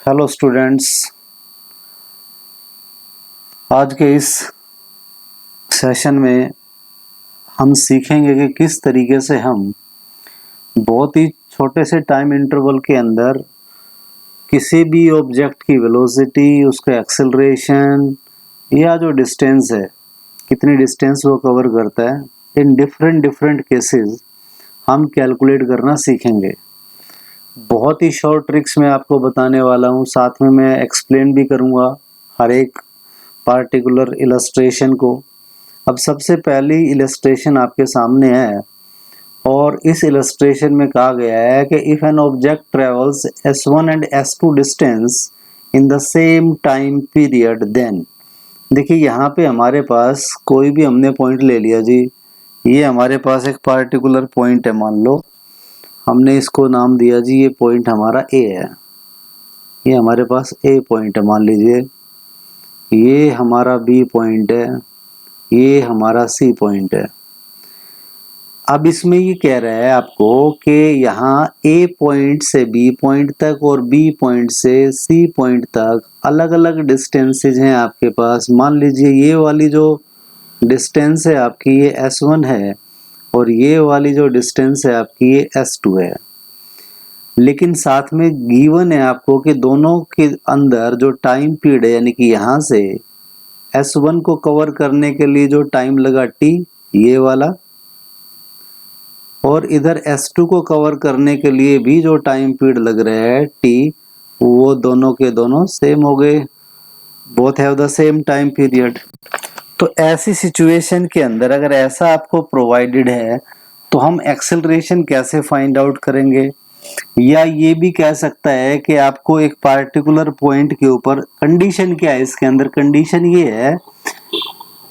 Hello students, आज के इस सेशन में हम सीखेंगे कि किस तरीके से हम बहुत ही छोटे से टाइम इंटरवल के अंदर किसी भी ऑब्जेक्ट की वेलोसिटी, उसका एक्सेलरेशन या जो डिस्टेंस है, कितनी डिस्टेंस वो कवर करता है, इन डिफरेंट केसेस हम कैलकुलेट करना सीखेंगे। बहुत ही शॉर्ट ट्रिक्स मैं आपको बताने वाला हूँ, साथ में मैं एक्सप्लेन भी करूँगा हर एक पार्टिकुलर इलस्ट्रेशन को। अब सबसे पहली इलस्ट्रेशन आपके सामने है और इस इलस्ट्रेशन में कहा गया है कि if an object travels s1 and s2 distance in the same time period then. देखिए यहाँ पे हमारे पास कोई भी हमने पॉइंट ले लिया जी, ये हमारे पास एक पार्टिकुलर पॉइंट है, मान लो हमने इसको नाम दिया जी, ये पॉइंट हमारा ए है, ये हमारे पास ए पॉइंट है, मान लीजिए ये हमारा बी पॉइंट है, ये हमारा सी पॉइंट है। अब इसमें ये कह रहा है आपको कि यहाँ ए पॉइंट से बी पॉइंट तक और बी पॉइंट से सी पॉइंट तक अलग अलग डिस्टेंसेज हैं आपके पास। मान लीजिए ये वाली जो डिस्टेंस है आपकी ये s1 है और ये वाली जो डिस्टेंस है आपकी ये s2 है, लेकिन साथ में गिवन है आपको कि दोनों के अंदर जो टाइम पीरियड है, यानी कि यहाँ से s1 को कवर करने के लिए जो टाइम लगा t, ये वाला, और इधर s2 को कवर करने के लिए भी जो टाइम पीरियड लग रहा है t, वो दोनों के दोनों सेम हो गए, both have the same time period. तो ऐसी सिचुएशन के अंदर अगर ऐसा आपको प्रोवाइडेड है तो हम एक्सेलरेशन कैसे फाइंड आउट करेंगे? या ये भी कह सकता है कि आपको एक पार्टिकुलर पॉइंट के ऊपर कंडीशन क्या है, इसके अंदर कंडीशन ये है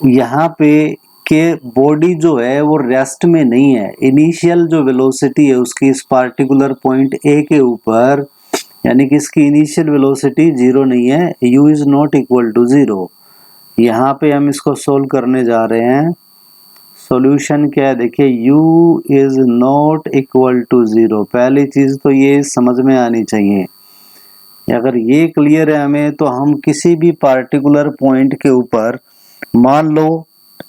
यहाँ पे कि बॉडी जो है वो रेस्ट में नहीं है, इनिशियल जो वेलोसिटी है उसकी इस पार्टिकुलर पॉइंट ए के ऊपर, यानी कि इसकी इनिशियल वेलोसिटी जीरो नहीं है, u is not equal to zero. यहाँ पे हम इसको सोल्व करने जा रहे हैं। सॉल्यूशन क्या है, देखिए u is not equal to zero. पहली चीज तो ये समझ में आनी चाहिए, अगर ये क्लियर है हमें तो हम किसी भी पार्टिकुलर पॉइंट के ऊपर, मान लो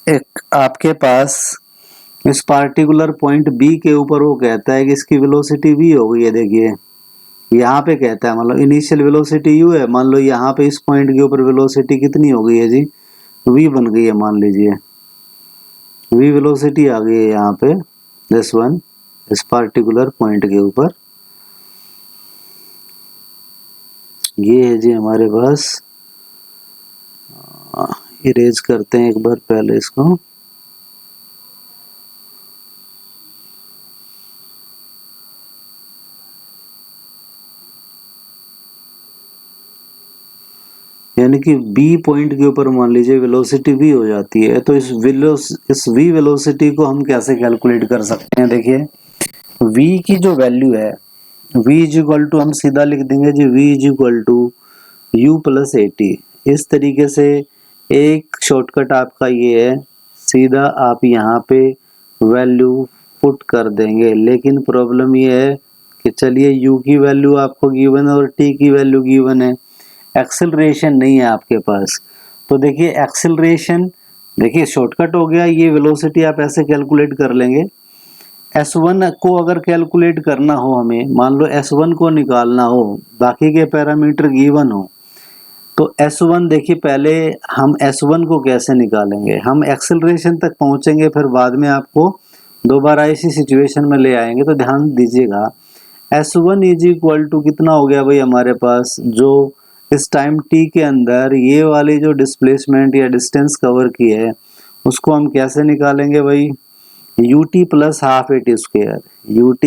एक आपके पास इस पार्टिकुलर पॉइंट बी के ऊपर वो कहता है कि इसकी वेलोसिटी v हो गई है। देखिए यहाँ पे कहता है, मान लो इनिशियल वेलोसिटी u है, मान लो यहाँ पे इस पॉइंट के ऊपर वेलोसिटी कितनी हो गई है जी, v बन गई है, मान लीजिए v वेलोसिटी आ गई है यहाँ पे दिस वन, इस पार्टिकुलर पॉइंट के ऊपर। ये है जी हमारे पास, इरेज करते हैं एक बार पहले इसको। यानी कि b पॉइंट के ऊपर मान लीजिए वेलोसिटी v हो जाती है, तो इस v वेलोसिटी को हम कैसे कैलकुलेट कर सकते हैं? देखिए v की जो वैल्यू है, v इज इक्वल टू, हम सीधा लिख देंगे जी v is equal to u plus at। इस तरीके से एक शॉर्टकट आपका ये है, सीधा आप यहाँ पे वैल्यू पुट कर देंगे। लेकिन प्रॉब्लम ये है कि चलिए u की वैल्यू आपको गिवन है और t की वैल्यू गिवन है, एक्सेलरेशन नहीं है आपके पास। तो देखिए एक्सेलरेशन, देखिए शॉर्टकट हो गया, ये वेलोसिटी आप ऐसे कैलकुलेट कर लेंगे। s1 को अगर कैलकुलेट करना हो हमें, मान लो s1 को निकालना हो, बाकी के पैरामीटर गिवन हो, तो s1 देखिए पहले हम s1 को कैसे निकालेंगे, हम एक्सेलरेशन तक पहुंचेंगे, फिर बाद में आपको दोबारा इसी सिचुएशन में ले आएंगे। तो ध्यान दीजिएगा, s1 इज इक्वल टू कितना हो गया भाई हमारे पास, जो इस टाइम t के अंदर ये वाली जो डिस्प्लेसमेंट या डिस्टेंस कवर की है उसको हम कैसे निकालेंगे भाई, ut plus half A T square, ut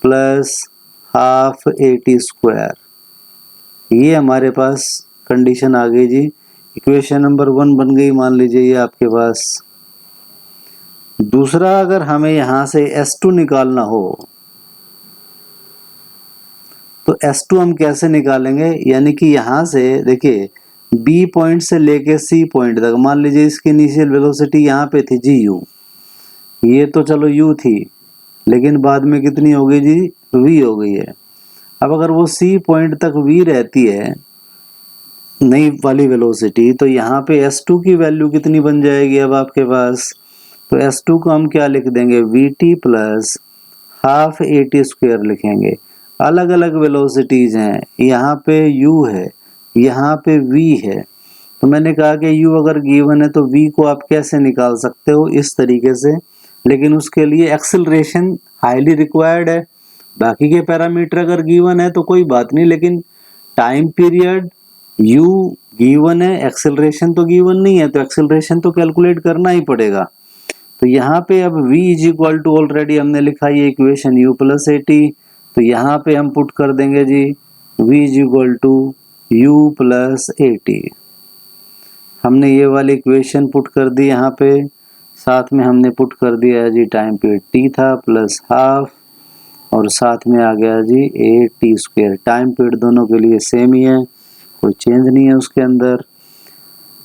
plus half A T square. ये हमारे पास कंडीशन आ गई जी, इक्वेशन नंबर 1 बन गई, मान लीजिए ये आपके पास। दूसरा, अगर हमें यहाँ से s2 निकालना हो तो s2 हम कैसे निकालेंगे, यानी कि यहाँ से देखिए b पॉइंट से लेके c पॉइंट तक, मान लीजिए इसकी इनिशियल वेलोसिटी यहाँ पे थी जी u, ये तो चलो u थी, लेकिन बाद में कितनी हो गई जी, v हो गई है। अब अगर वो सी पॉइंट तक v रहती है नई वाली वेलोसिटी, तो यहाँ पे s2 की वैल्यू कितनी बन जाएगी अब आपके पास? तो s2 को हम क्या लिख देंगे, vt plus half at square लिखेंगे। अलग अलग वेलोसिटीज हैं, यहाँ पे u है, यहाँ पे v है, तो मैंने कहा कि u अगर गिवन है तो v को आप कैसे निकाल सकते हो, इस तरीके से। लेकिन उसके लिए एक्सेलरेशन हाईली रिक्वायर्ड है। बाकी के पैरामीटर अगर गिवन है तो कोई बात नहीं, लेकिन टाइम पीरियड u गिवन है, एक्सेलरेशन तो गिवन नहीं है, तो एक्सेलरेशन तो कैलकुलेट करना ही पड़ेगा। तो यहाँ पे अब v is equal to, already हमने लिखा ये इक्वेशन u प्लस at, तो यहाँ पे हम पुट कर देंगे जी v is equal to u plus at। हमने ये वाली इक्वेशन पुट कर दी यहाँ पे, साथ में हमने पुट कर दिया जी टाइम पीरियड t था प्लस हाफ, और साथ में आ गया जी at स्क्वायर। टाइम पीरियड दोनों के लिए सेम ही है, कोई चेंज नहीं है उसके अंदर।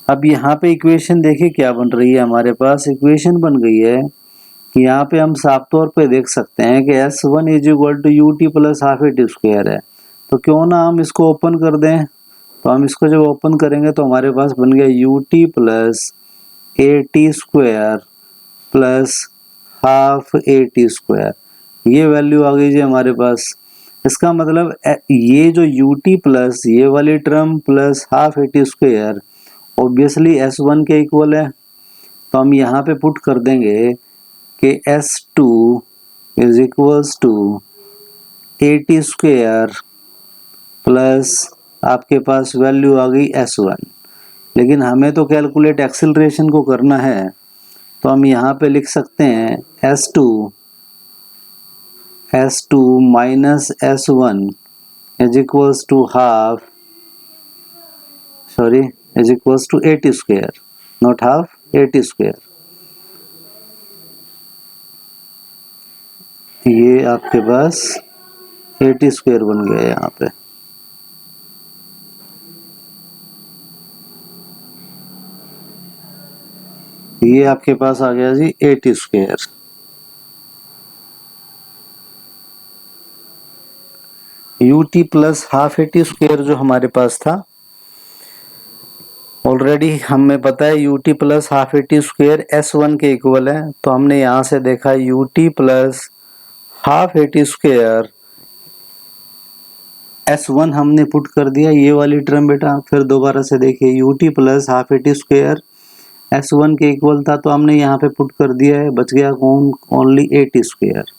अब यहाँ पे इक्वेशन देखिए क्या बन रही है हमारे पास। इक्वेशन बन गई है कि यहाँ पे हम साफ तौर पे देख सकते हैं कि S1 is equal to ut plus half at square है। तो क्यों ना हम इसको ओपन कर दें। तो हम इसको जब ओपन करेंगे तो हमारे पास बन गया ut plus at square plus half at square. ये वैल्यू आ गई जी हमारे पास। इसका मतलब ये जो ut प्लस ये वाली term plus half at square obviously S1 के इक्वल है। तो हम यहाँ पे पुट कर देंगे कि S2 is equals to at square plus आपके पास वैल्यू आ गई S1। लेकिन हमें तो कैलकुलेट एक्सेलरेशन को करना है, तो हम यहाँ पे लिख सकते हैं S2 minus S1 is equals to half, sorry is equals to at square, not half, at square. ये आपके पास at स्क्वायर बन गया यहाँ पे। ये आपके पास आ गया जी at square. ut plus half at square जो हमारे पास था, ऑलरेडी हमें पता है ut plus half at square S1 के इक्वल है। तो हमने यहाँ से देखा ut plus half at square S1 हमने पुट कर दिया, ये वाली टर्म बेटा। फिर दोबारा से देखिए ut plus half at square S1 के इक्वल था, तो हमने यहाँ पे पुट कर दिया है, बच गया कौन, ओनली at स्क्वायर।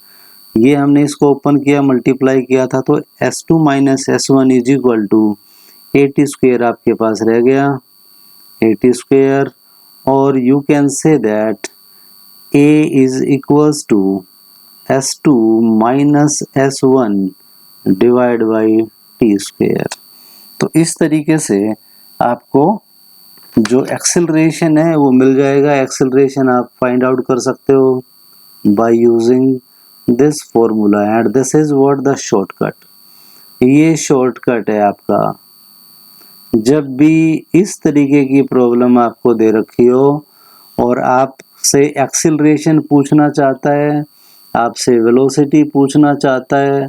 ये हमने इसको ओपन किया, मल्टीप्लाई किया था, तो S2 minus S1 is equal to at square आपके पास रह गया, at स्क्वायर। और you can say that a is equals to S2 minus S1 divide by t square. तो इस तरीके से आपको जो एक्सेलरेशन है वो मिल जाएगा। एक्सेलरेशन आप फाइंड आउट कर सकते हो by using this formula, and this is what the shortcut. ये शॉर्टकट है आपका। जब भी इस तरीके की प्रॉब्लम आपको दे रखी हो और आपसे एक्सेलरेशन पूछना चाहता है, आपसे वेलोसिटी पूछना चाहता है,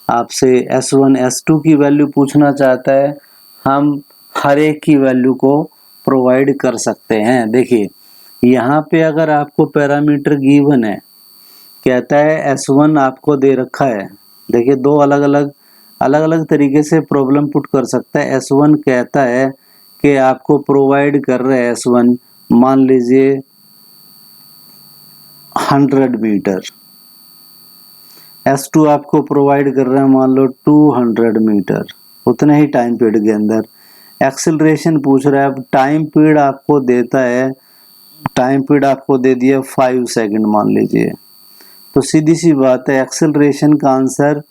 आपसे S1 S2 की वैल्यू पूछना चाहता है, हम हर एक की वैल्यू को प्रोवाइड कर सकते हैं। देखिए यहाँ पे अगर आपको पैरामीटर गिवन है, कहता है S1 आपको दे रखा है। देखिए दो अलग अलग तरीके से प्रॉब्लम पुट कर सकता है। S1 कहता है कि आपको प्रोवाइड कर रहे हैं S1, मान लीजिए 100 मीटर। S2 आपको प्रोवाइड कर रहा है मान लो 200 मीटर, उतने ही टाइम पीरियड के अंदर। एक्सेलरेशन पूछ रहा है, अब टाइम पीरियड आपको देता है, टाइम पीरियड आपको दे दिया 5 सेकंड मान लीजिए। तो सीधी सी बात है, एक्सेलरेशन का आंसर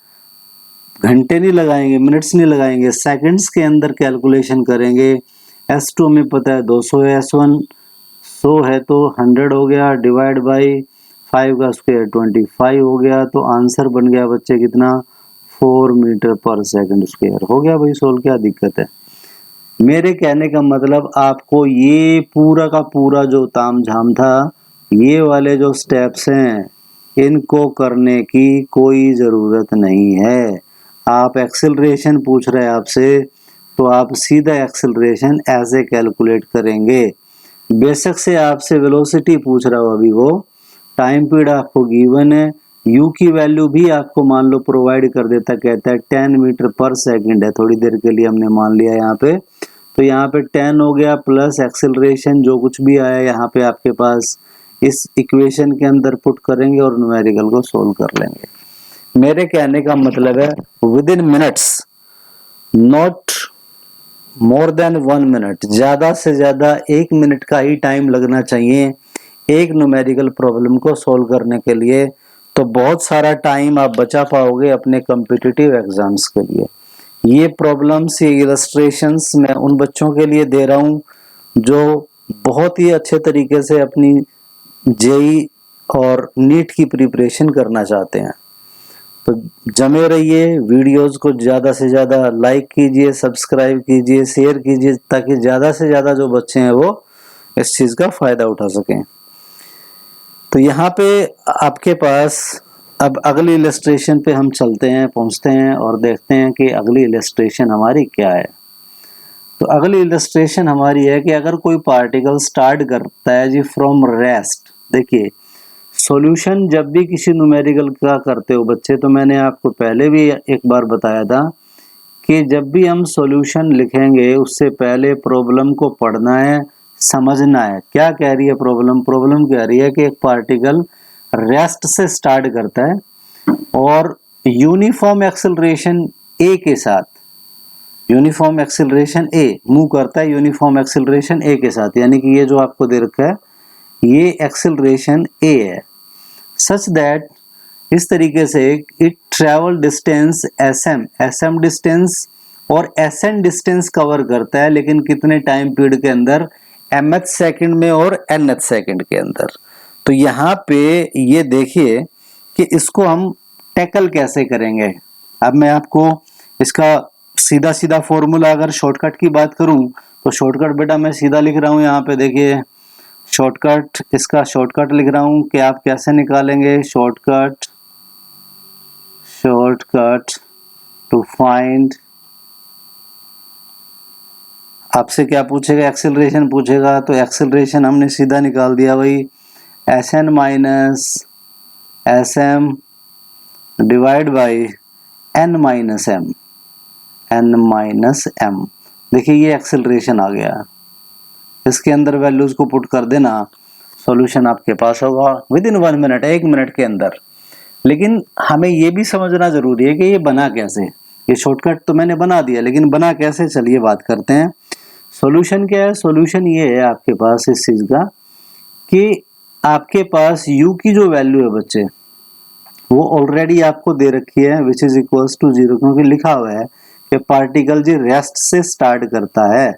घंटे नहीं लगाएंगे, मिनट्स नहीं लगाएंगे, सेकंड्स के अंदर कैलकुलेशन करेंगे। S2 में पता है 200 है, S1 100 है, तो 100 हो गया डिवाइड बाई 5 का स्क्वायर 25 हो गया। तो आंसर बन गया बच्चे कितना, 4 मीटर पर सेकंड स्क्वायर। हो गया भाई सोल्व, क्या दिक्कत है। मेरे कहने का मतलब आपको ये पूरा का पूरा जो तामझाम था, ये वाले जो स्टेप्स हैं, इनको करने की कोई ज़रूरत नहीं है। आप एक्सेलरेशन पूछ रहे हैं आपसे, तो आप सीधा एक्सेलरेशन ऐसे कैलकुलेट करेंगे। बेशक से आपसे वेलोसिटी पूछ रहा हो अभी वो, टाइम पीरियड आपको गिवन है, u की वैल्यू भी आपको मान लो प्रोवाइड कर देता, कहता है 10 मीटर पर सेकंड है, थोड़ी देर के लिए हमने मान लिया यहाँ पे, तो यहाँ पे 10 हो गया प्लस एक्सेलरेशन जो कुछ भी आया यहाँ पे आपके पास इस इक्वेशन के अंदर पुट करेंगे और न्यूमेरिकल को सोल्व कर लेंगे। मेरे कहने का मतलब है with in minutes, not more than 1 minute, ज्यादा से ज्यादा 1 मिनट का ही टाइम लगना चाहिए एक न्यूमेरिकल प्रॉब्लम को सोल्व करने के लिए। तो बहुत सारा टाइम आप बचा पाओगे अपने कॉम्पिटिटिव एग्जाम्स के लिए। ये प्रॉब्लम्स, ये इलस्ट्रेशंस मैं उन बच्चों के लिए दे रहा हूँ जो बहुत ही अच्छे तरीके से अपनी जेई और नीट की प्रिपरेशन करना चाहते हैं। तो जमे रहिए, वीडियोस को ज़्यादा से ज़्यादा लाइक कीजिए, सब्सक्राइब कीजिए, शेयर कीजिए, ताकि ज़्यादा से ज़्यादा जो बच्चे हैं वो इस चीज़ का फ़ायदा उठा सकें। तो यहाँ पे आपके पास अब अगली इलस्ट्रेशन पे हम चलते हैं, पहुँचते हैं और देखते हैं कि अगली इलस्ट्रेशन हमारी क्या है। तो अगली इलस्ट्रेशन हमारी है कि अगर कोई पार्टिकल स्टार्ट करता है जी फ्रॉम रेस्ट। देखिए, सॉल्यूशन जब भी किसी न्यूमेरिकल का करते हो बच्चे, तो मैंने आपको पहले भी एक बार बताया था कि जब भी हम सॉल्यूशन लिखेंगे उससे पहले प्रॉब्लम को पढ़ना है, समझना है क्या कह रही है प्रॉब्लम। प्रॉब्लम कह रही है कि एक पार्टिकल रेस्ट से स्टार्ट करता है और यूनिफॉर्म एक्सेलरेशन ए के साथ, यूनिफॉर्म एक्सेलरेशन ए मूव करता है, यूनिफॉर्म एक्सेलरेशन ए के साथ, यानी कि ये जो आपको दे रखा है ये एक्सेलरेशन ए है, सच दैट इस तरीके से it travel distance SM distance और एसएन डिस्टेंस कवर करता है, लेकिन कितने टाइम पीरियड के अंदर, mth सेकंड में और nth सेकंड के अंदर। तो यहाँ पे ये देखिए कि इसको हम टैकल कैसे करेंगे। अब मैं आपको इसका सीधा सीधा फॉर्मूला अगर शॉर्टकट की बात करूं तो शॉर्टकट बेटा मैं सीधा लिख रहा हूं, यहाँ पे देखिए शॉर्टकट, इसका शॉर्टकट लिख रहा हूं कि आप कैसे निकालेंगे। शॉर्टकट टू फाइंड, आपसे क्या पूछेगा, एक्सेलरेशन पूछेगा, तो एक्सेलरेशन हमने सीधा निकाल दिया भाई, S N minus S M divide by N minus M. देखिए ये एक्सेलरेशन आ गया, इसके अंदर वैल्यूज को पुट कर देना, सॉल्यूशन आपके पास होगा विद इन 1 मिनट, 1 मिनट के अंदर। लेकिन हमें ये भी समझना जरूरी है कि ये बना कैसे। ये शॉर्टकट तो मैंने बना दिया, लेकिन बना कैसे, चलिए बात करते हैं। सॉल्यूशन क्या है, सॉल्यूशन ये है आपके पास इस चीज का कि आपके पास u की जो वैल्यू है बच्चे वो ऑलरेडी आपको दे रखी है, विच इज इक्वल्स टू 0, क्योंकि लिखा हुआ है कि पार्टिकल जी रेस्ट से स्टार्ट करता है।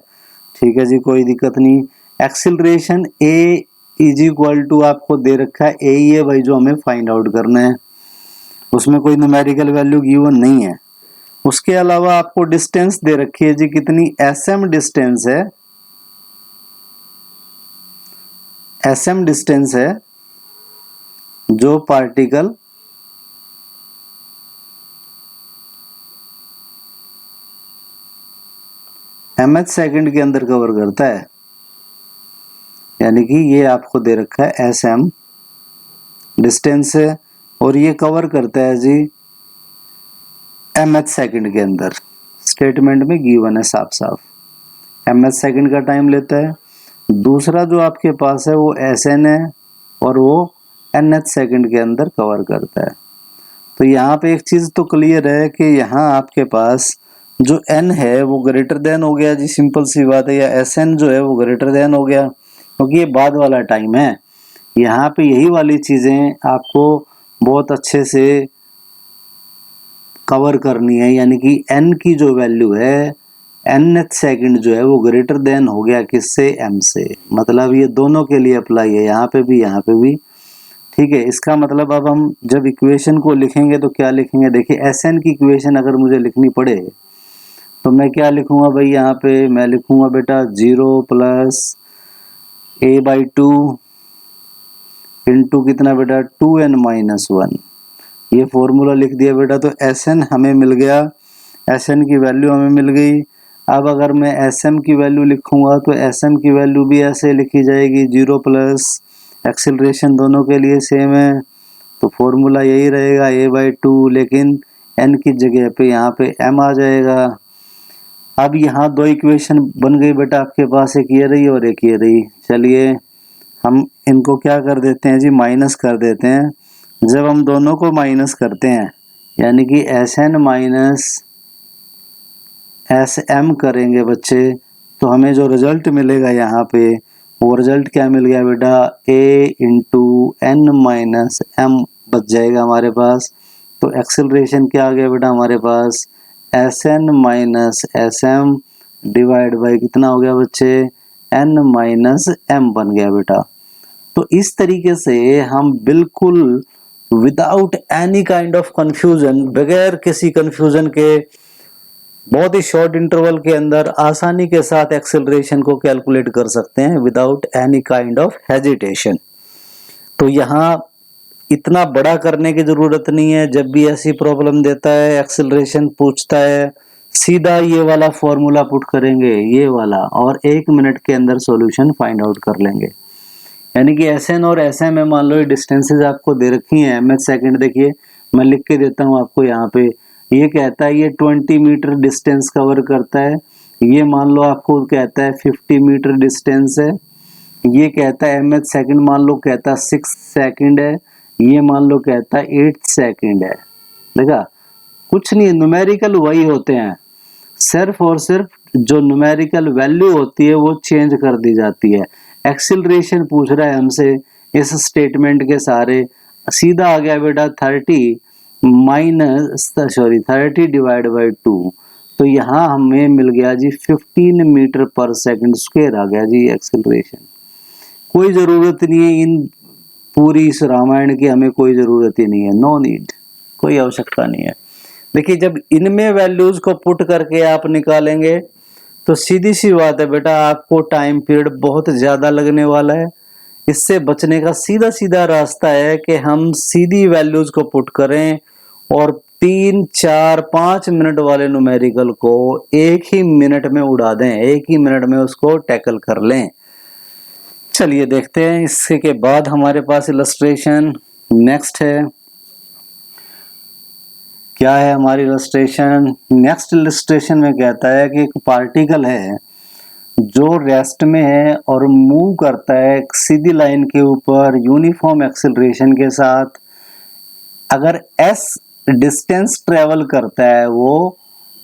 ठीक है जी, कोई दिक्कत नहीं। Acceleration a is equal to आपको दे रखा है ए ही है भाई, जो हमें फाइंड आउट करना है, उसमें कोई न्यूमेरिकल वैल्यू गिवन नहीं है। उसके अलावा आपको डिस्टेंस दे रखी है जी, कितनी, एसएम डिस्टेंस है, एसएम डिस्टेंस है जो पार्टिकल mth सेकंड के अंदर कवर करता है, यानी कि ये आपको दे रखा है एसएम डिस्टेंस है और ये कवर करता है जी mth सेकंड के अंदर। स्टेटमेंट में गिवन है साफ साफ, mth सेकंड का टाइम लेता है। दूसरा जो आपके पास है वो एसएन है और वो nth सेकंड के अंदर कवर करता है। तो यहाँ पे एक चीज तो क्लियर है कि यहाँ आपके पास जो n है वो ग्रेटर देन हो गया जी, सिंपल सी बात है, या एसएन जो है वो ग्रेटर देन हो गया, क्योंकि ये बाद वाला टाइम है। यहाँ पे यही वाली चीजें आपको बहुत अच्छे से कवर करनी है, यानी कि n की जो वैल्यू है nth सेकंड जो है वो ग्रेटर देन हो गया किससे, m से। मतलब ये दोनों के लिए अप्लाई है, यहाँ पे भी यहाँ पे भी। ठीक है, इसका मतलब अब हम जब इक्वेशन को लिखेंगे तो क्या लिखेंगे, देखिए एसएन की इक्वेशन अगर मुझे लिखनी पड़े तो मैं क्या लिखूंगा भाई, यहाँ पे मैं लिखूंगा बेटा 0 प्लस a/2 इंटू कितना बेटा 2n - 1, ये फॉर्मूला लिख दिया बेटा। तो एसएन हमें मिल गया Sn की वैल्यू हमें मिल गई। अब अगर मैं Sm की वैल्यू लिखूंगा तो Sm की वैल्यू भी ऐसे लिखी जाएगी, 0 प्लस एक्सेलरेशन दोनों के लिए सेम है, तो फॉर्मूला यही रहेगा a/2, लेकिन n की जगह पे यहाँ पे m आ जाएगा। अब यहाँ दो इक्वेशन बन गई बेटा आपके पास, एक ये रही और एक ये रही। चलिए हम इनको क्या कर देते हैं जी, माइनस कर देते हैं। जब हम दोनों को माइनस करते हैं यानी कि Sn माइनस Sm करेंगे बच्चे, तो हमें जो रिजल्ट मिलेगा यहाँ पे, वो रिजल्ट क्या मिल गया बेटा, a into n minus m बच जाएगा हमारे पास। तो एक्सेलरेशन क्या आ गया बेटा हमारे पास, Sn minus Sm divide by कितना हो गया बच्चे, n माइनस m बन गया बेटा। तो इस तरीके से हम बिल्कुल without any kind of confusion, बगैर किसी कंफ्यूजन के, बहुत ही शॉर्ट इंटरवल के अंदर आसानी के साथ एक्सेलरेशन को कैलकुलेट कर सकते हैं without any kind of hesitation. तो यहाँ इतना बड़ा करने की जरूरत नहीं है। जब भी ऐसी प्रॉब्लम देता है, एक्सेलरेशन पूछता है, सीधा ये वाला फॉर्मूला पुट करेंगे, ये वाला, और 1 मिनट के अंदर सॉल्यूशन फाइंड आउट कर लेंगे। यानी कि Sn और Sm में मान लो ये डिस्टेंसेस आपको दे रखी हैं, mH सेकंड, देखिए मैं लिख के देता हूँ आपको यहाँ पे। ये कहता है ये 20 मीटर डिस्टेंस कवर करता है, ये मान लो आपको कहता है 50 मीटर डिस्टेंस है, ये कहता है mH सेकंड मान लो कहता है 6 सेकंड है, ये मान लो कहता है 8 सेकंड है। देखा, कुछ नहीं, न्यूमेरिकल वही होते हैं, सिर्फ और सिर्फ जो न्यूमेरिकल वैल्यू होती है वो चेंज कर दी जाती है। एक्सीलरेशन पूछ रहा है हमसे इस स्टेटमेंट के सारे, सीधा आ गया बेटा 30 डिवाइड बाई 2, तो यहाँ हमें मिल गया जी 15 मीटर पर सेकंड स्क्वायर आ गया जी एक्सीलरेशन। कोई जरूरत नहीं है इन पूरी इस रामायण की, हमें कोई जरूरत ही नहीं है, नो नीड, कोई आवश्यकता नहीं है। देखिए जब इनमें वैल्यूज को पुट करके आप निकालेंगे तो सीधी सी बात है बेटा, आपको टाइम पीरियड बहुत ज्यादा लगने वाला है। इससे बचने का सीधा सीधा रास्ता है कि हम सीधी वैल्यूज को पुट करें और 3, 4, 5 मिनट वाले न्यूमेरिकल को 1 ही मिनट में उड़ा दें, 1 ही मिनट में उसको टैकल कर लें। चलिए देखते हैं, इसके बाद हमारे पास इलस्ट्रेशन नेक्स्ट है। क्या है हमारी इलस्ट्रेशन? नेक्स्ट इलस्ट्रेशन में कहता है कि एक पार्टिकल है जो रेस्ट में है और मूव करता है एक सीधी लाइन के ऊपर यूनिफॉर्म एक्सेलरेशन के साथ। अगर s डिस्टेंस ट्रेवल करता है वो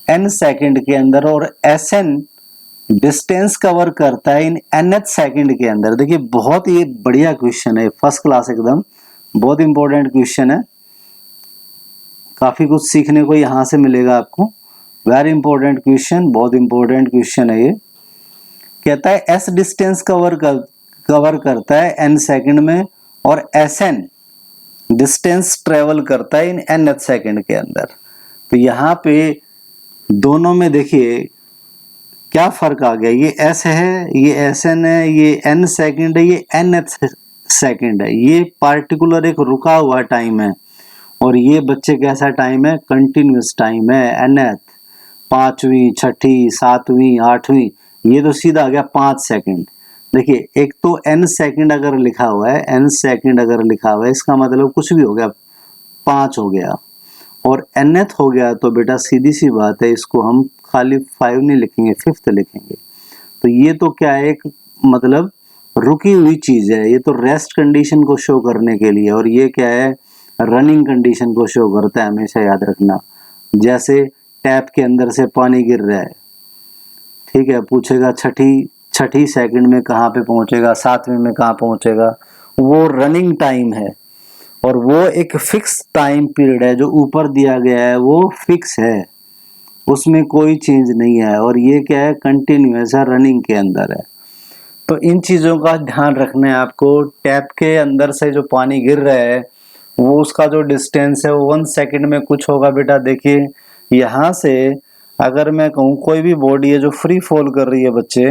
n सेकंड के अंदर और Sn डिस्टेंस कवर करता है इन nth सेकंड के अंदर। देखिए बहुत ही बढ़िया क्वेश्चन है, फर्स्ट क्लास एकदम, बहुत इंपॉर्टेंट क्वेश्चन है, काफी कुछ सीखने को यहाँ से मिलेगा आपको। वेरी इंपॉर्टेंट क्वेश्चन, बहुत इंपॉर्टेंट क्वेश्चन है ये। कहता है s डिस्टेंस कवर करता है n सेकंड में और Sn डिस्टेंस ट्रेवल करता है इन nth सेकंड के अंदर। तो यहाँ पे दोनों में देखिए क्या फर्क आ गया, ये s है, ये Sn है, ये n सेकंड है, ये nth सेकंड है। ये पार्टिकुलर एक रुका हुआ टाइम है और ये बच्चे कैसा टाइम है, कंटिन्यूस टाइम है, nth, 5वीं, 6ठी, 7वीं, 8वीं, ये तो सीधा आ गया 5 सेकंड। देखिए एक तो n सेकंड अगर लिखा हुआ है, n सेकंड अगर लिखा हुआ है, इसका मतलब कुछ भी हो गया, 5 हो गया, और nth हो गया तो बेटा सीधी सी बात है, इसको हम खाली 5 नहीं लिखेंगे, 5th लिखेंगे। तो ये तो क्या है, एक मतलब रुकी हुई चीज है, ये तो रेस्ट कंडीशन को शो करने के लिए, और ये क्या है, रनिंग कंडीशन को शो करता है, हमेशा याद रखना। जैसे टैप के अंदर से पानी गिर रहा है, ठीक है, पूछेगा छठी सेकंड में कहाँ पे पहुंचेगा, 7वीं में कहाँ पहुंचेगा, वो रनिंग टाइम है और वो एक फिक्स टाइम पीरियड है, जो ऊपर दिया गया है वो फिक्स है, उसमें कोई चेंज नहीं है, और ये क्या है, कंटिन्यूअस है, रनिंग के अंदर है। तो इन चीजों का ध्यान रखना है आपको। टैप के अंदर से जो पानी गिर रहा है वो उसका जो डिस्टेंस है वो 1 सेकंड में कुछ होगा बेटा। देखिए यहाँ से अगर मैं कहूँ कोई भी बॉडी है जो फ्री फॉल कर रही है बच्चे,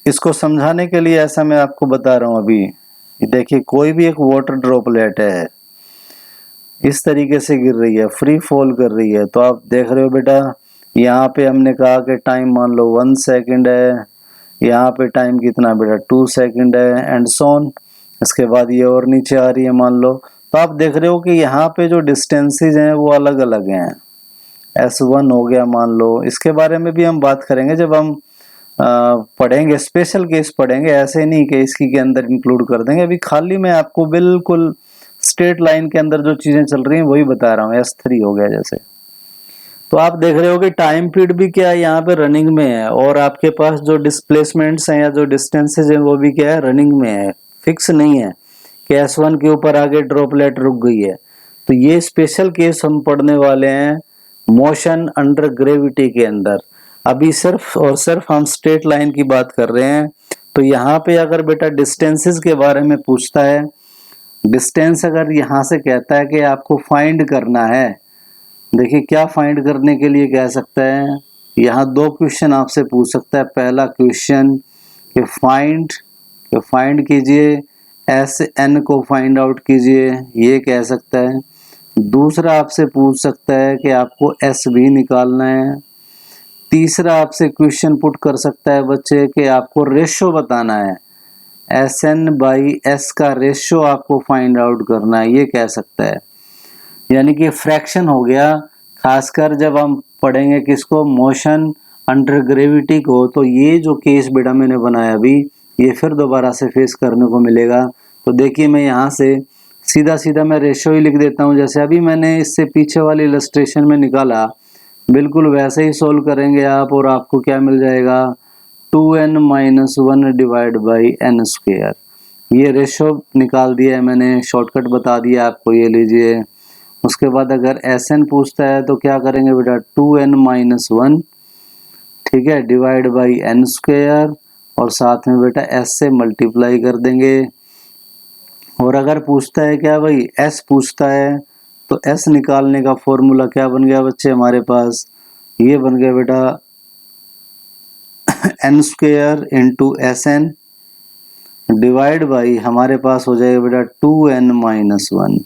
इसको समझाने के लिए ऐसा मैं आपको बता रहा हूँ। अभी देखिए कोई भी एक वाटर ड्रॉपलेट है, इस तरीके से गिर रही है, फ्री फॉल कर रही है। तो आप देख रहे हो बेटा, यहाँ पे हमने कहा कि टाइम मान लो 1 सेकंड है, यहाँ पे टाइम कितना बेटा 2 सेकंड है, एंड सोन। इसके बाद ये और नीचे आ रही है मान लो। तो आप देख रहे हो कि यहाँ पे जो डिस्टेंसेज हैं वो अलग अलग हैं। S1 हो गया मान लो, इसके बारे में भी हम बात करेंगे जब हम पढ़ेंगे, स्पेशल केस पढ़ेंगे, ऐसे नहीं कि इसकी के अंदर इंक्लूड कर देंगे। अभी खाली मैं आपको बिल्कुल स्ट्रेट लाइन के अंदर जो चीजें चल रही हैं वही बता रहा हूँ। S3 हो गया जैसे। तो आप देख रहे हो कि टाइम पीरियड भी क्या है यहाँ पे रनिंग में है, और आपके पास जो डिस्प्लेसमेंट्स हैं या जो डिस्टेंसेज हैं वो भी क्या है रनिंग में है, फिक्स नहीं है कि S1 के ऊपर आगे ड्रॉपलेट रुक गई है। तो ये स्पेशल केस हम पढ़ने वाले हैं मोशन अंडर ग्रेविटी के अंदर। अभी सिर्फ और सिर्फ हम स्ट्रेट लाइन की बात कर रहे हैं। तो यहाँ पे अगर बेटा डिस्टेंसेस के बारे में पूछता है, डिस्टेंस अगर यहाँ से कहता है कि आपको फाइंड करना है, देखिए क्या फाइंड करने के लिए कह सकता है, यहाँ दो क्वेश्चन आपसे पूछ सकता है। पहला क्वेश्चन कि फाइंड कीजिए, SN को फाइंड आउट कीजिए, ये कह सकता है। दूसरा आपसे पूछ सकता है कि आपको SV निकालना है। तीसरा आपसे क्वेश्चन पुट कर सकता है बच्चे कि आपको रेशो बताना है, SN/S का रेशो आपको फाइंड आउट करना है, ये कह सकता है। यानी कि फ्रैक्शन हो गया, खासकर जब हम पढ़ेंगे किसको, मोशन अंडर ग्रेविटी को। तो ये जो केस बेटा मैंने बनाया अभी, ये फिर दोबारा से फेस करने को मिलेगा। तो देखिए मैं यहाँ से सीधा सीधा मैं रेशो ही लिख देता हूँ, जैसे अभी मैंने इससे पीछे वाली इलस्ट्रेशन में निकाला, बिल्कुल वैसे ही सोल्व करेंगे आप, और आपको क्या मिल जाएगा 2n-1 डिवाइड बाई n²। ये रेशो निकाल दिया है मैंने, शॉर्टकट बता दिया आपको, ये लीजिए। उसके बाद अगर SN पूछता है तो क्या करेंगे बेटा 2n-1, ठीक है, डिवाइड बाई n², और साथ में बेटा S से मल्टीप्लाई कर देंगे। और अगर पूछता है क्या भाई S पूछता है, तो S निकालने का फॉर्मूला क्या बन गया बच्चे हमारे पास, ये बन गया बेटा n² into SN divide by हमारे पास हो जाएगा बेटा 2n-1।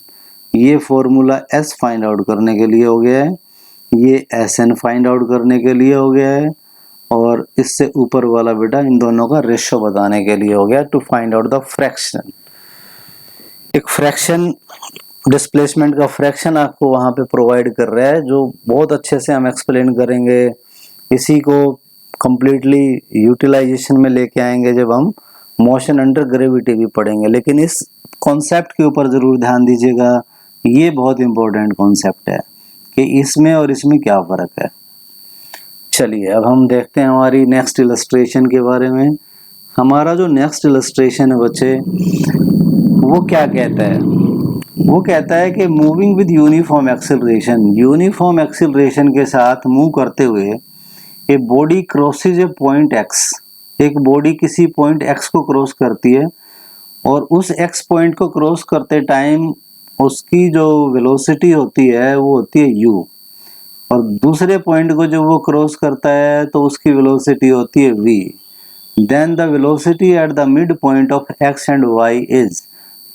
ये फॉर्मूला S फाइंड आउट करने के लिए हो गया है, ये SN फाइंड आउट करने के लिए हो गया है, और इससे ऊपर वाला बेटा इन दोनों का रेशो बताने के लिए हो गया, to find out the fraction. एक फ्रैक्शन, डिस्प्लेसमेंट का फ्रैक्शन आपको वहाँ पे प्रोवाइड कर रहा है, जो बहुत अच्छे से हम एक्सप्लेन करेंगे। इसी को कंप्लीटली यूटिलाइजेशन में लेके आएंगे जब हम मोशन अंडर ग्रेविटी भी पढ़ेंगे। लेकिन इस कॉन्सेप्ट के ऊपर ज़रूर ध्यान दीजिएगा, ये बहुत इंपॉर्टेंट कॉन्सेप्ट है कि इसमें और इसमें क्या फ़र्क है। चलिए अब हम देखते हैं हमारी नेक्स्ट इलस्ट्रेशन के बारे में। हमारा जो नेक्स्ट इलस्ट्रेशन है बच्चे, वो क्या कहता है, वो कहता है कि moving with uniform acceleration, uniform acceleration के साथ मूव करते हुए a body crosses A point X, एक बॉडी किसी पॉइंट X को क्रॉस करती है, और उस X पॉइंट को क्रॉस करते टाइम उसकी जो वेलोसिटी होती है वो होती है u, और दूसरे पॉइंट को जब वो क्रॉस करता है तो उसकी वेलोसिटी होती है v। Then the velocity at the mid point of X and Y is,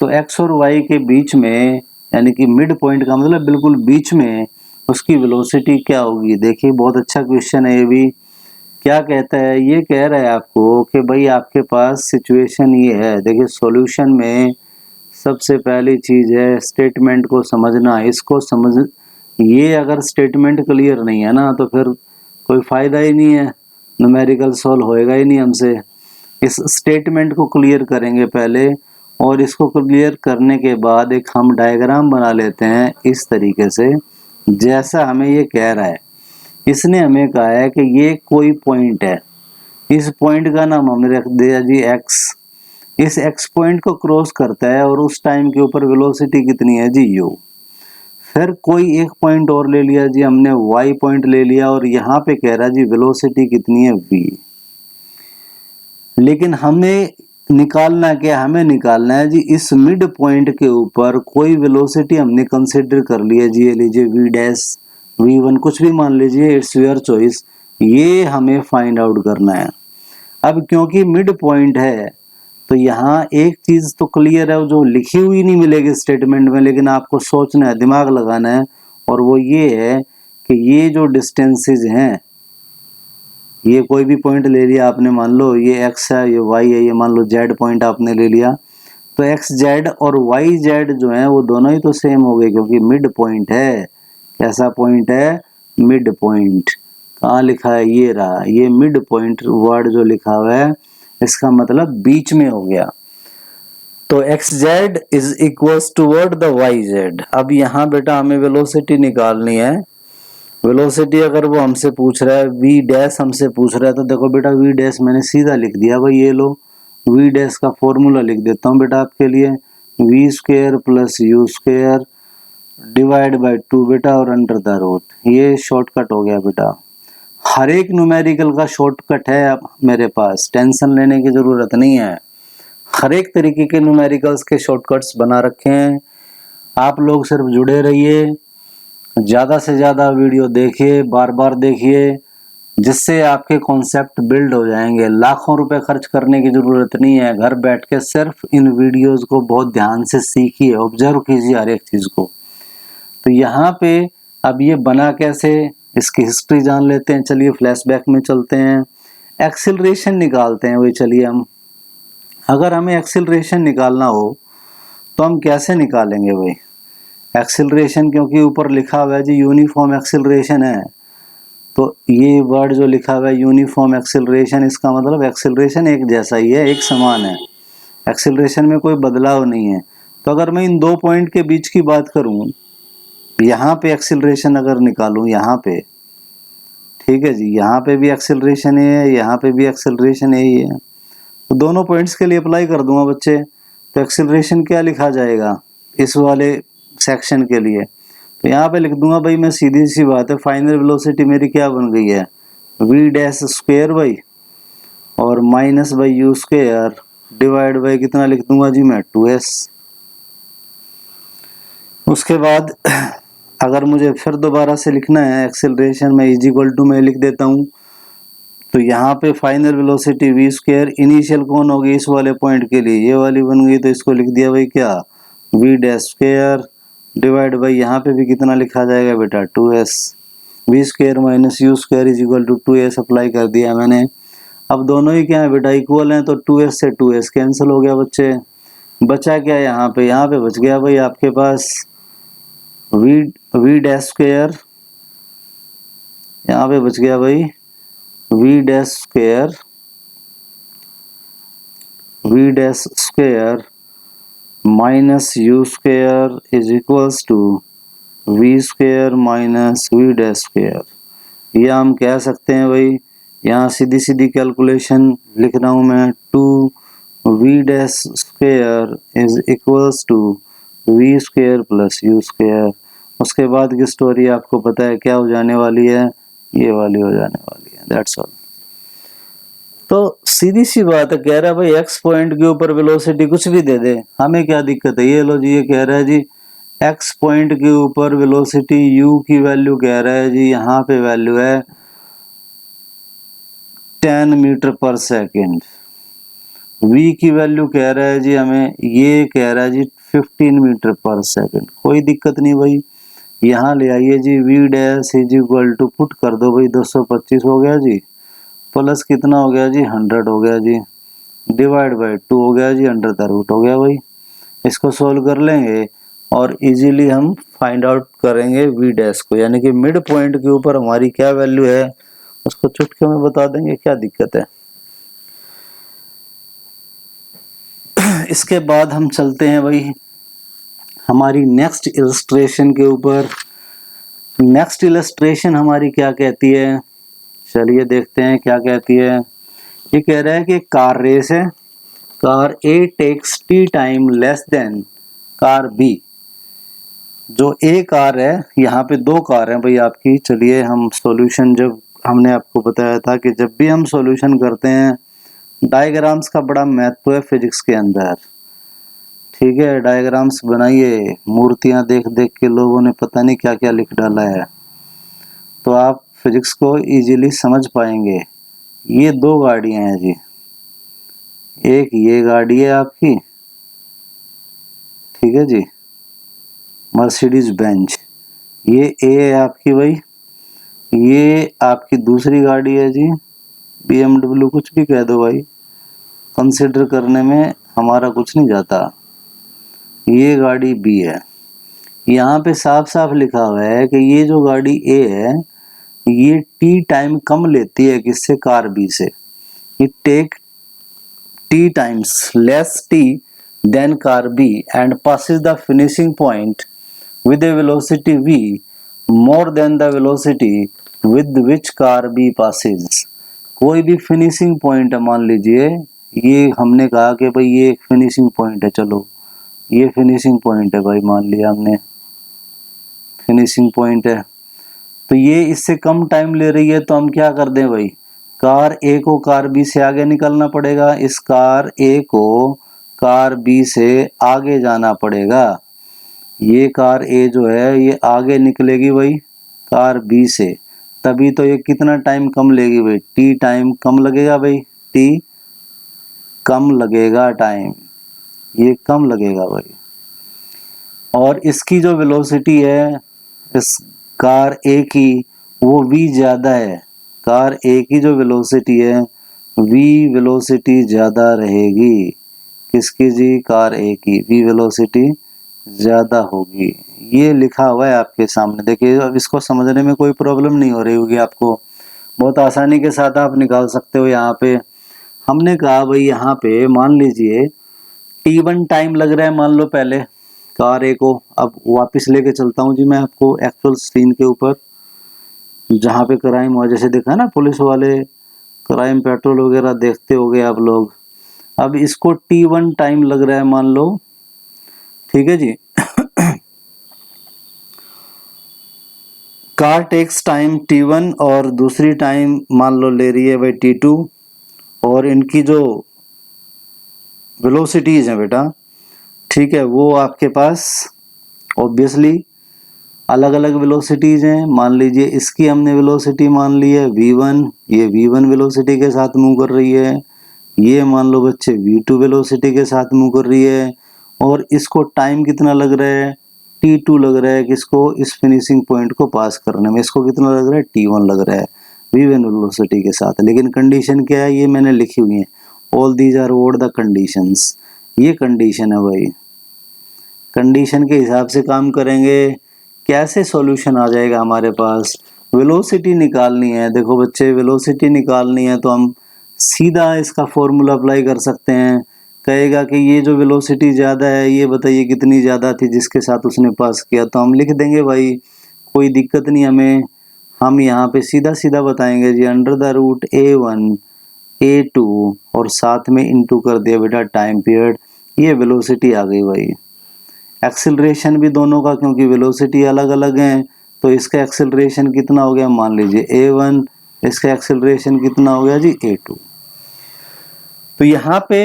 तो X और Y के बीच में, यानी कि मिड पॉइंट का मतलब बिल्कुल बीच में, उसकी वेलोसिटी क्या होगी। देखिए बहुत अच्छा क्वेश्चन है ये भी। क्या कहता है, ये कह रहा है आपको कि भाई आपके पास सिचुएशन ये है। देखिए सॉल्यूशन में सबसे पहली चीज़ है स्टेटमेंट को समझना, इसको समझ, ये अगर स्टेटमेंट क्लियर नहीं है ना तो फिर कोई फ़ायदा ही नहीं है, न्यूमेरिकल सॉल्व होएगा ही नहीं हमसे। इस स्टेटमेंट को क्लियर करेंगे पहले, और इसको क्लियर करने के बाद एक हम डायग्राम बना लेते हैं इस तरीके से, जैसा हमें ये कह रहा है। इसने हमें कहा है कि ये कोई पॉइंट है, इस पॉइंट का नाम हमने रख दिया जी X। इस X पॉइंट को क्रॉस करता है और उस टाइम के ऊपर वेलोसिटी कितनी है जी u। फिर कोई एक पॉइंट और ले लिया जी हमने, Y पॉइंट ले लिया, और यहाँ पे कह रहा है जी वेलोसिटी कितनी है v। लेकिन हमें निकालना क्या, हमें निकालना है जी इस मिड पॉइंट के ऊपर कोई वेलोसिटी हमने कंसिडर कर लिया जी, ये लीजिए v', v1, कुछ भी मान लीजिए, इट्स योर चॉइस। ये हमें फाइंड आउट करना है। अब क्योंकि मिड पॉइंट है तो यहाँ एक चीज तो क्लियर है, जो लिखी हुई नहीं मिलेगी स्टेटमेंट में, लेकिन आपको सोचना है, दिमाग लगाना है, और वो ये है कि ये जो डिस्टेंसेज हैं, ये कोई भी पॉइंट ले लिया आपने, मान लो ये x है, ये y है, ये मान लो z पॉइंट आपने ले लिया, तो एक्स जेड और वाई जेड जो है वो दोनों ही तो सेम हो गए, क्योंकि मिड पॉइंट है। कैसा पॉइंट है? Mid point. कहाँ लिखा है? ये रहा, ये मिड पॉइंट वर्ड जो लिखा हुआ है, इसका मतलब बीच में हो गया। तो X Z is equals toward the Y Z. अब यहाँ बेटा हमें वेलोसिटी निकालनी है। वेलोसिटी अगर वो हमसे पूछ रहा है, वी डैश हमसे पूछ रहा है, तो देखो बेटा वी डैश मैंने सीधा लिख दिया भाई, ये लो वी डैश का फॉर्मूला लिख देता हूँ बेटा आपके लिए, V square plus U square divide by 2 बेटा, और अंडर द रूट। ये शॉर्टकट हो गया बेटा। हर एक न्यूमेरिकल का शॉर्टकट है अब मेरे पास, टेंशन लेने की जरूरत नहीं है। हर एक तरीके के न्यूमेरिकल्स के शॉर्टकट्स बना रखे हैं। आप लोग सिर्फ जुड़े रहिए, ज़्यादा से ज़्यादा वीडियो देखिए, बार बार देखिए, जिससे आपके कॉन्सेप्ट बिल्ड हो जाएंगे। लाखों रुपए खर्च करने की ज़रूरत नहीं है, घर बैठ के सिर्फ इन वीडियोस को बहुत ध्यान से सीखिए, ऑब्जर्व कीजिए हर एक चीज़ को। तो यहाँ पे अब ये बना कैसे, इसकी हिस्ट्री जान लेते हैं। चलिए फ्लैशबैक में चलते हैं, एक्सिलरेशन निकालते हैं। वही चलिए हम, अगर हमें एक्सिलरेशन निकालना हो तो हम कैसे निकालेंगे भाई एक्सिलरेशन? क्योंकि ऊपर लिखा हुआ है जी यूनिफॉर्म एक्सिलरेशन है, तो ये वर्ड जो लिखा हुआ है यूनिफॉर्म एक्सिलरेशन, इसका मतलब एक्सिलरेशन एक जैसा ही है, एक समान है, एक्सिलरेशन में कोई बदलाव नहीं है। तो अगर मैं इन दो पॉइंट के बीच की बात करूं, यहाँ पे एक्सिलरेशन अगर निकालूं, यहाँ पे, ठीक है जी, यहाँ पे भी एक्सिलरेशन है, यहाँ पे भी एक्सिलरेशन ही है, तो दोनों पॉइंट्स के लिए अप्लाई कर दूंगा बच्चे। तो एक्सिलरेशन क्या लिखा जाएगा इस वाले सेक्शन के लिए? तो यहाँ पे लिख दूंगा भाई मैं, सीधी सी बात है, फाइनल वेलोसिटी मेरी क्या बन गई है, वी डैश स्क्वायर बाई और minus by you square divide by कितना लिख दूंगा जी मैं, 2s। उसके बाद अगर मुझे फिर दोबारा से लिखना है एक्सेलरेशन में, इज इक्वल टू मैं लिख देता हूँ। तो यहाँ पे final velocity V square, initial कौन होगी इस वाले पॉइंट के लिए, ये वाली बन गई, तो इसको लिख दिया भाई क्या, V dash square divide by, यहाँ पे भी कितना लिखा जाएगा बेटा, 2s। V square minus U square is equal to 2s apply कर दिया मैंने। अब दोनों ही क्या है बेटा, इक्वल हैं, तो 2s से 2s कैंसिल हो गया बच्चे। बचा क्या यहाँ पे बच गया भाई आपके पास वी डैश स्क्वायर, यहाँ पे बच गया भाई V dash square minus U square is equals to V square minus V dash square. या हम कह सकते हैं भाई, यहाँ सीधी सीधी कैलकुलेशन लिख रहा हूँ मैं, 2 V dash square is equals to V square plus U square. उसके बाद की स्टोरी आपको पता है क्या हो जाने वाली है, ये वाली हो जाने वाली है, दैट्स ऑल। तो सीधी सी बात है, कह रहा है भाई एक्स पॉइंट के ऊपर वेलोसिटी कुछ भी दे दे, हमें क्या दिक्कत है। ये लो जी, ये कह रहा है जी एक्स पॉइंट के ऊपर वेलोसिटी यू की वैल्यू कह रहा है जी, यहाँ पे वैल्यू है 10 मीटर पर सेकेंड। वी की वैल्यू कह रहा है जी हमें, ये कह रहा है जी 15 मीटर पर सेकेंड। कोई दिक्कत नहीं भाई, यहाँ ले आइए जी, v dash is equal to put कर दो भाई, 225 हो गया जी, प्लस कितना हो गया जी, 100 हो गया जी, डिवाइड बाई 2 हो गया जी, अंडर द रूट हो गया भाई। इसको सोल्व कर लेंगे और इजीली हम फाइंड आउट करेंगे वी डैश को, यानी कि मिड पॉइंट के ऊपर हमारी क्या वैल्यू है उसको चुटकी में बता देंगे, क्या दिक्कत है। इसके बाद हम चलते हैं भाई हमारी नेक्स्ट इलस्ट्रेशन के ऊपर। नेक्स्ट इलस्ट्रेशन हमारी क्या कहती है, चलिए देखते हैं क्या कहती है। ये कह रहा है कि कार रेस है, car A takes t time less than car B. जो ए कार है, यहाँ पे दो कार हैं भाई आपकी। चलिए हम सॉल्यूशन, जब हमने आपको बताया था कि जब भी हम सॉल्यूशन करते हैं, डायग्राम्स का बड़ा महत्व है फिजिक्स के अंदर, ठीक है। डायग्राम्स बनाइए, मूर्तियां देख देख के लोगों ने पता नहीं क्या क्या लिख डाला है, तो आप फिजिक्स को इजीली समझ पाएंगे। ये दो गाड़ियां हैं जी, एक ये गाड़ी है आपकी, ठीक है जी, मर्सिडीज बेंज, ये ए है आपकी भाई, ये आपकी दूसरी गाड़ी है जी BMW, कुछ भी कह दो भाई, कंसिडर करने में हमारा कुछ नहीं जाता। ये गाड़ी बी है। यहाँ पे साफ साफ लिखा हुआ है कि ये जो गाड़ी ए है ये टी टाइम कम लेती है किससे, कार बी से। It take T times less T than car B and passes the finishing point with a velocity v more than the velocity with which car b passes। कोई भी finishing point है, मान लीजिए ये हमने कहा कि भाई ये एक फिनिशिंग पॉइंट है, चलो ये फिनिशिंग पॉइंट है भाई, मान लिया हमने फिनिशिंग पॉइंट है, तो ये इससे कम टाइम ले रही है, तो हम क्या कर दें भाई, कार ए को कार बी से आगे निकलना पड़ेगा, इस कार ए को कार बी से आगे जाना पड़ेगा। ये कार ए जो है ये आगे निकलेगी भाई कार बी से, तभी तो ये कितना टाइम कम लेगी भाई, टी टाइम कम लगेगा भाई, टी कम लगेगा टाइम, ये कम लगेगा भाई। और इसकी जो वेलोसिटी है इस कार ए की वो v ज़्यादा है, कार ए की जो वेलोसिटी है v वेलोसिटी ज़्यादा रहेगी, किसकी जी, कार ए की v वेलोसिटी ज़्यादा होगी। ये लिखा हुआ है आपके सामने, देखिए अब इसको समझने में कोई प्रॉब्लम नहीं हो रही होगी आपको, बहुत आसानी के साथ आप निकाल सकते हो। यहाँ पे हमने कहा भाई, यहाँ पे मान लीजिए t1 टाइम लग रहा है, मान लो पहले कार ए को, अब वापस लेके चलता हूँ जी मैं आपको एक्चुअल सीन के ऊपर, जहाँ पे क्राइम हुआ, जैसे देखा ना पुलिस वाले क्राइम पेट्रोल वगैरह देखते होगे आप लोग। अब इसको t1 टाइम लग रहा है मान लो, ठीक है जी। कार टेक्स टाइम t1 और दूसरी टाइम मान लो ले रही है भाई t2, और इनकी जो वेलोसिटीज हैं बेटा, ठीक है, वो आपके पास ऑब्वियसली अलग अलग वेलोसिटीज हैं। मान लीजिए इसकी हमने वेलोसिटी मान ली है v1, ये v1 वेलोसिटी के साथ मूव कर रही है, ये मान लो बच्चे v2 वेलोसिटी के साथ मूव कर रही है, और इसको टाइम कितना लग रहा है, t2 लग रहा है, किसको, इस फिनिशिंग पॉइंट को पास करने में। इसको कितना लग रहा है, t1 लग रहा है v1 वेलोसिटी के साथ। लेकिन कंडीशन क्या है, ये मैंने लिखी हुई है, all these are what the conditions, ये कंडीशन है भाई, कंडीशन के हिसाब से काम करेंगे, कैसे सॉल्यूशन आ जाएगा हमारे पास। वेलोसिटी निकालनी है, देखो बच्चे वेलोसिटी निकालनी है तो हम सीधा इसका फॉर्मूला अप्लाई कर सकते हैं। कहेगा कि ये जो वेलोसिटी ज़्यादा है ये बताइए कितनी ज़्यादा थी जिसके साथ उसने पास किया, तो हम लिख देंगे भाई, कोई दिक्कत नहीं हमें, हम यहाँ पे सीधा सीधा बताएंगे जी, under the root a1 a2 और साथ में इंटू कर दिया बेटा टाइम पीरियड, ये वेलोसिटी आ गई भाई। एक्सेलरेशन भी दोनों का, क्योंकि वेलोसिटी अलग अलग हैं, तो इसका एक्सेलरेशन कितना हो गया, मान लीजिए a1, इसका एक्सेलरेशन कितना हो गया जी a2। तो यहाँ पे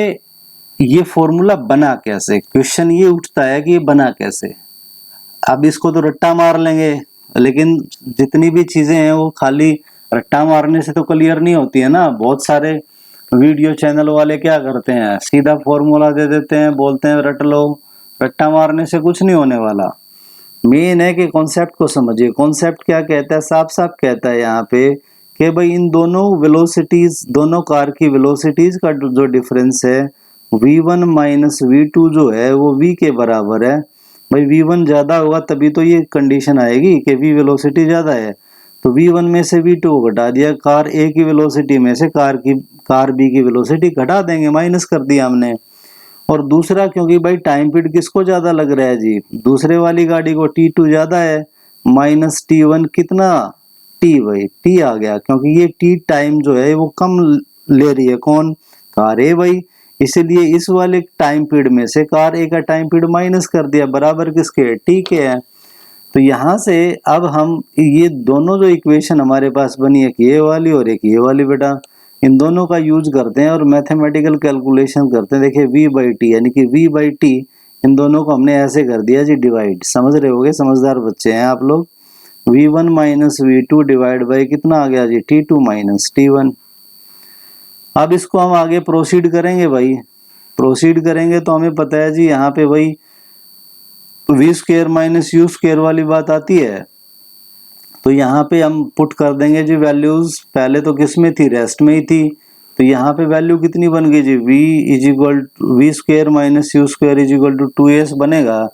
ये फॉर्मूला बना कैसे, क्वेश्चन ये उठता है कि ये बना कैसे। अब इसको तो रट्टा मार लेंगे, लेकिन जितनी भी चीजें हैं वो खाली रट्टा मारने से तो क्लियर नहीं होती है ना। बहुत सारे वीडियो चैनल वाले क्या करते हैं, सीधा फॉर्मूला दे देते हैं, बोलते हैं रट लो, रट्टा मारने से कुछ नहीं होने वाला। मेन है कि कॉन्सेप्ट को समझिए। कॉन्सेप्ट क्या कहता है, साफ साफ कहता है यहाँ पे कि भाई इन दोनों वेलोसिटीज, दोनों कार की वेलोसिटीज का जो डिफरेंस है v1 माइनस v2 जो है वो v के बराबर है। भाई v1 ज़्यादा होगा तभी तो ये कंडीशन आएगी कि v वेलोसिटी ज़्यादा है, तो v1 में से v2 को घटा दिया, कार a की वेलोसिटी में से कार b की वेलोसिटी घटा देंगे, माइनस कर दिया हमने। और दूसरा क्योंकि भाई टाइम पीरियड किसको ज़्यादा लग रहा है जी, दूसरे वाली गाड़ी को t2 ज़्यादा है, माइनस t1 कितना, t भाई t आ गया, क्योंकि ये t टाइम जो है वो कम ले रही है, कौन, कार ए भाई, इसीलिए इस वाले टाइम पीरियड में से कार ए का टाइम पीरियड माइनस कर दिया, बराबर किसके, टी के है। तो यहाँ से अब हम ये दोनों जो इक्वेशन हमारे पास बनी, एक ये वाली और एक ये वाली बेटा, इन दोनों का यूज करते हैं और मैथमेटिकल कैलकुलेशन करते हैं। देखिए v बाई टी, यानी कि v बाई टी, इन दोनों को हमने ऐसे कर दिया जी डिवाइड, समझ रहे होगे, समझदार बच्चे हैं आप लोग। v1 minus v2 divide by कितना आ गया जी t2 माइनस t1। अब इसको हम आगे प्रोसीड करेंगे भाई, प्रोसीड करेंगे तो हमें पता है जी यहाँ पे वही V square minus U square वाली बात आती है। तो यहाँ पे हम पुट कर देंगे जी वैल्यूज, पहले तो किस में थी, रेस्ट में ही थी। तो यहाँ पे वैल्यू कितनी बन गई जी, v is equal V square minus U square is equal to 2s बनेगा।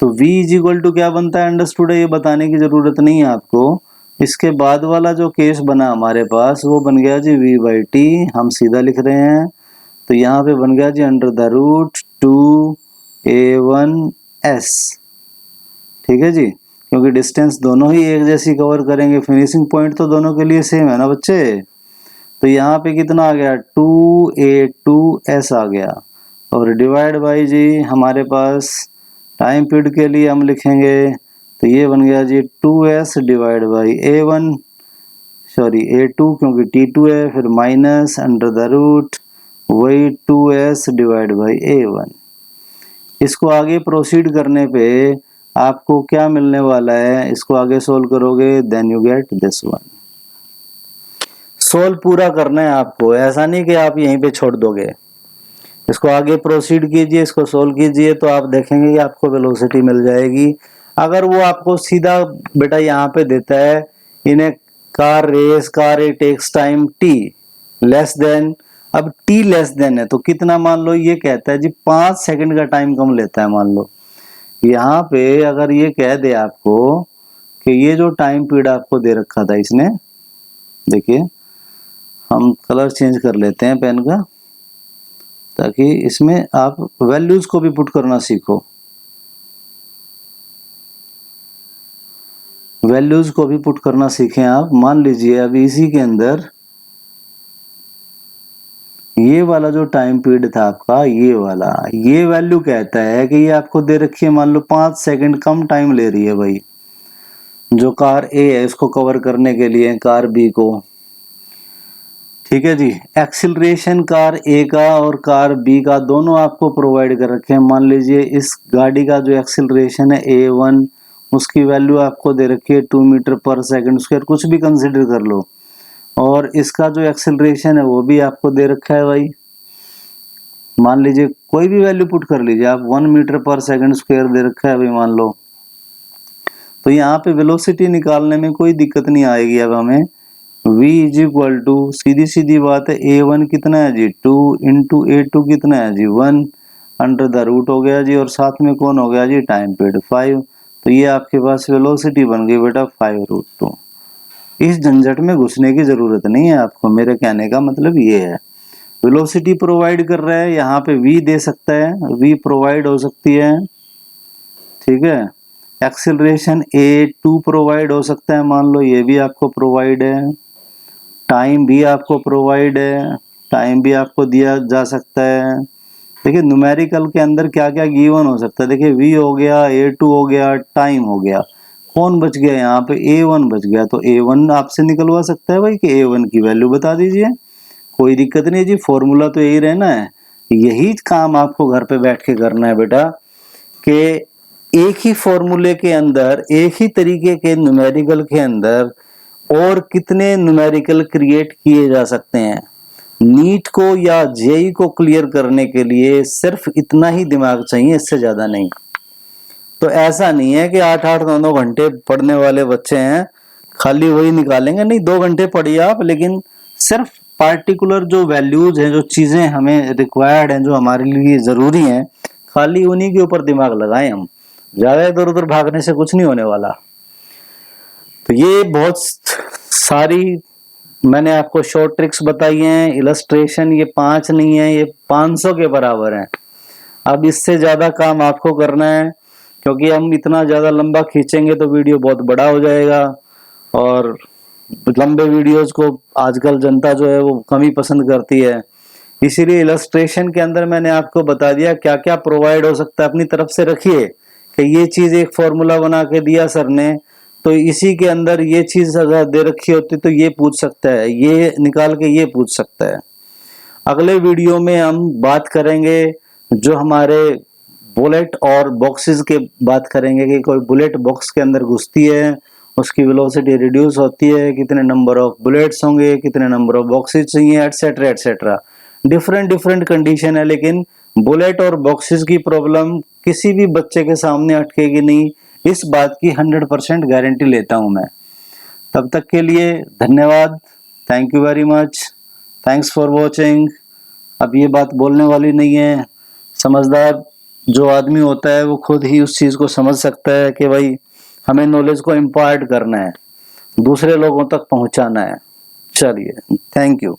तो v इज इक्वल टू क्या बनता है, अंडरस्टूड है, ये बताने की जरूरत नहीं है आपको। इसके बाद वाला जो केस बना हमारे पास वो बन गया जी v बाई टी, हम सीधा लिख रहे हैं। तो यहाँ पे बन गया जी अंडर द रूट 2a1s, ठीक है जी, क्योंकि डिस्टेंस दोनों ही एक जैसी कवर करेंगे, फिनिशिंग पॉइंट तो दोनों के लिए सेम है ना बच्चे। तो यहाँ पे कितना आ गया, 2a2s आ गया, और डिवाइड बाई जी हमारे पास टाइम पीरियड के लिए हम लिखेंगे तो ये बन गया जी 2s divide by a1, sorry a2 क्योंकि t2 है, फिर माइनस अंडर द रूट वही 2s डिवाइड बाई a1। इसको आगे प्रोसीड करने पे आपको क्या मिलने वाला है, इसको आगे सोल्व करोगे then you get this one. Solve पूरा करना है आपको, ऐसा नहीं कि आप यहीं पे छोड़ दोगे। इसको आगे प्रोसीड कीजिए, इसको सोल्व कीजिए तो आप देखेंगे कि आपको वेलोसिटी मिल जाएगी। अगर वो आपको सीधा बेटा यहाँ पे देता है in a car race, car it takes time t less than, अब t लेस देन है तो कितना, मान लो ये कहता है जी 5 सेकंड का टाइम कम लेता है। मान लो यहाँ पे अगर ये कह दे आपको कि ये जो टाइम पीरियड आपको दे रखा था इसने, देखिए हम कलर चेंज कर लेते हैं पेन का ताकि इसमें आप वैल्यूज को भी पुट करना सीखो, वैल्यूज को भी पुट करना सीखें आप। मान लीजिए अभी इसी के अंदर ये वाला जो टाइम पीरियड था आपका, ये वाला, ये वैल्यू कहता है कि ये आपको दे रखी है, मान लो 5 सेकंड कम टाइम ले रही है भाई, जो कार ए है इसको कवर करने के लिए कार बी को, ठीक है जी। एक्सीलरेशन कार ए का और कार बी का दोनों आपको प्रोवाइड कर रखे हैं। मान लीजिए इस गाड़ी का जो एक्सीलरेशन है a1, उसकी वैल्यू आपको दे रखी है 2 मीटर पर सेकंड स्क्वायर, कुछ भी कंसिडर कर लो, और इसका जो एक्सीलरेशन है वो भी आपको दे रखा है भाई, मान लीजिए कोई भी वैल्यू पुट कर लीजिए आप, 1 मीटर पर सेकंड स्क्वायर दे रखा है भाई मान लो। तो यहाँ पे वेलोसिटी निकालने में कोई दिक्कत नहीं आएगी। अब हमें v इज इक्वल टू, सीधी सीधी बात है, a1 कितना है जी 2 इंटू a2 कितना है जी 1 अंडर द रूट हो गया जी, और साथ में कौन हो गया जी टाइम पीरियड 5। तो ये आपके पास वेलोसिटी बन गई बेटा 5√2। इस झंझट में घुसने की जरूरत नहीं है आपको, मेरे कहने का मतलब ये है। वेलोसिटी प्रोवाइड कर रहा है, यहाँ पे v दे सकता है, v प्रोवाइड हो सकती है, ठीक है। एक्सीलरेशन a2 प्रोवाइड हो सकता है, मान लो ये भी आपको प्रोवाइड है, टाइम भी आपको प्रोवाइड है, टाइम भी आपको दिया जा सकता है। देखिए न्यूमेरिकल के अंदर क्या क्या गिवन हो सकता है, देखिए v हो गया, a2 हो गया, टाइम हो गया, कौन बच गया यहाँ पे, a1 बच गया। तो a1 आपसे निकलवा सकता है भाई कि a1 की वैल्यू बता दीजिए, कोई दिक्कत नहीं जी, फॉर्मूला तो यही रहना है। यही काम आपको घर पे बैठ के करना है बेटा, कि एक ही फॉर्मूले के अंदर, एक ही तरीके के न्यूमेरिकल के अंदर और कितने न्यूमेरिकल क्रिएट किए जा सकते हैं। नीट को या जेई को क्लियर करने के लिए सिर्फ इतना ही दिमाग चाहिए, इससे ज्यादा नहीं। तो ऐसा नहीं है कि 8-8 9-9 घंटे पढ़ने वाले बच्चे हैं खाली वही निकालेंगे, नहीं 2 घंटे पढ़िए आप, लेकिन सिर्फ पार्टिकुलर जो वैल्यूज हैं, जो चीजें हमें रिक्वायर्ड हैं, जो हमारे लिए जरूरी हैं, खाली उन्हीं के ऊपर दिमाग लगाएं हम, ज्यादा इधर उधर भागने से कुछ नहीं होने वाला। तो ये बहुत सारी मैंने आपको शॉर्ट ट्रिक्स बताई हैं, इलस्ट्रेशन, ये 5 नहीं है, ये 500 के बराबर है। अब इससे ज्यादा काम आपको करना है, क्योंकि हम इतना ज्यादा लंबा खींचेंगे तो वीडियो बहुत बड़ा हो जाएगा, और लंबे वीडियोस को आजकल जनता जो है वो कम ही पसंद करती है। इसीलिए इलस्ट्रेशन के अंदर मैंने आपको बता दिया क्या क्या प्रोवाइड हो सकता है, अपनी तरफ से रखिए कि ये चीज एक फॉर्मूला बना के दिया सर ने, तो इसी के अंदर ये चीज अगर दे रखी होती तो ये पूछ सकता है, ये निकाल के ये पूछ सकता है। अगले वीडियो में हम बात करेंगे जो हमारे बुलेट और बॉक्सेस के बात करेंगे कि कोई बुलेट बॉक्स के अंदर घुसती है, उसकी वेलोसिटी रिड्यूस होती है, कितने नंबर ऑफ बुलेट्स होंगे, कितने नंबर ऑफ बॉक्सेस चाहिए, etcetera etcetera. Different different condition है, लेकिन बुलेट और बॉक्सेस की प्रॉब्लम किसी भी बच्चे के सामने अटकेगी नहीं, इस बात की 100% गारंटी लेता हूं मैं। तब तक के लिए धन्यवाद, thank you very much, thanks for watching. अब ये बात बोलने वाली नहीं है, समझदार जो आदमी होता है वो खुद ही उस चीज़ को समझ सकता है कि भाई हमें नॉलेज को इम्पार्ट करना है, दूसरे लोगों तक पहुंचाना है। चलिए, थैंक यू।